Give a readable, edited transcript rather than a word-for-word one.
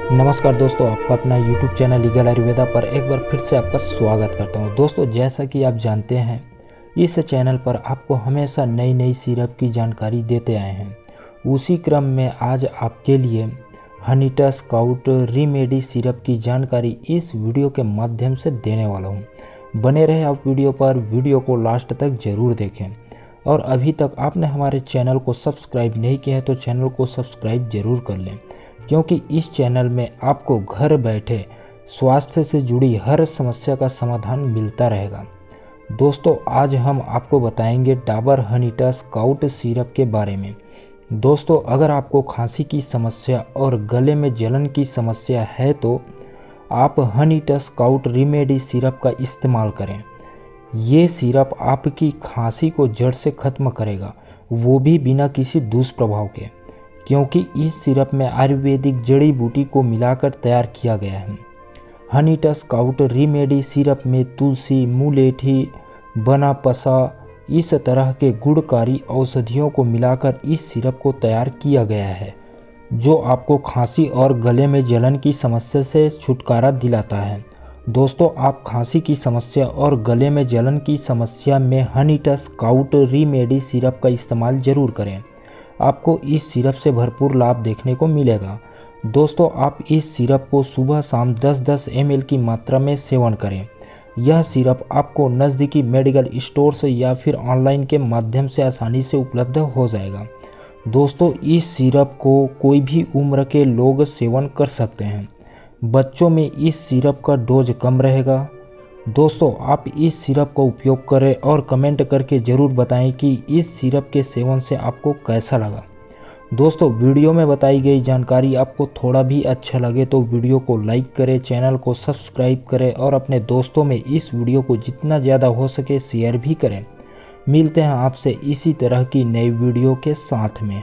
नमस्कार दोस्तों, आपका अपना YouTube चैनल लीगल आयुर्वेदा पर एक बार फिर से आपका स्वागत करता हूं। दोस्तों, जैसा कि आप जानते हैं, इस चैनल पर आपको हमेशा नई नई सिरप की जानकारी देते आए हैं। उसी क्रम में आज आपके लिए हनीटस स्काउट रीमेडी सिरप की जानकारी इस वीडियो के माध्यम से देने वाला हूं। बने रहे आप वीडियो पर, वीडियो को लास्ट तक ज़रूर देखें। और अभी तक आपने हमारे चैनल को सब्सक्राइब नहीं किया है तो चैनल को सब्सक्राइब ज़रूर कर लें, क्योंकि इस चैनल में आपको घर बैठे स्वास्थ्य से जुड़ी हर समस्या का समाधान मिलता रहेगा। दोस्तों, आज हम आपको बताएंगे डाबर हनीटस स्काउट सिरप के बारे में। दोस्तों, अगर आपको खांसी की समस्या और गले में जलन की समस्या है तो आप हनीटस स्काउट रीमेडी सिरप का इस्तेमाल करें। ये सिरप आपकी खांसी को जड़ से ख़त्म करेगा, वो भी बिना किसी दुष्प्रभाव के, क्योंकि इस सिरप में आयुर्वेदिक जड़ी बूटी को मिलाकर तैयार किया गया है। हनीटस स्काउट रीमेडी सिरप में तुलसी, मुलेठी, बना पसा, इस तरह के गुणकारी औषधियों को मिलाकर इस सिरप को तैयार किया गया है, जो आपको खांसी और गले में जलन की समस्या से छुटकारा दिलाता है। दोस्तों, आप खांसी की समस्या और गले में जलन की समस्या में हनीटस स्काउट रीमेडी सिरप का इस्तेमाल ज़रूर करें। आपको इस सिरप से भरपूर लाभ देखने को मिलेगा। दोस्तों, आप इस सिरप को सुबह शाम 10-10 ml की मात्रा में सेवन करें। यह सिरप आपको नज़दीकी मेडिकल स्टोर से या फिर ऑनलाइन के माध्यम से आसानी से उपलब्ध हो जाएगा। दोस्तों, इस सिरप को कोई भी उम्र के लोग सेवन कर सकते हैं। बच्चों में इस सिरप का डोज कम रहेगा। दोस्तों, आप इस सिरप का उपयोग करें और कमेंट करके ज़रूर बताएं कि इस सिरप के सेवन से आपको कैसा लगा। दोस्तों, वीडियो में बताई गई जानकारी आपको थोड़ा भी अच्छा लगे तो वीडियो को लाइक करें, चैनल को सब्सक्राइब करें और अपने दोस्तों में इस वीडियो को जितना ज़्यादा हो सके शेयर भी करें। मिलते हैं आपसे इसी तरह की नई वीडियो के साथ में।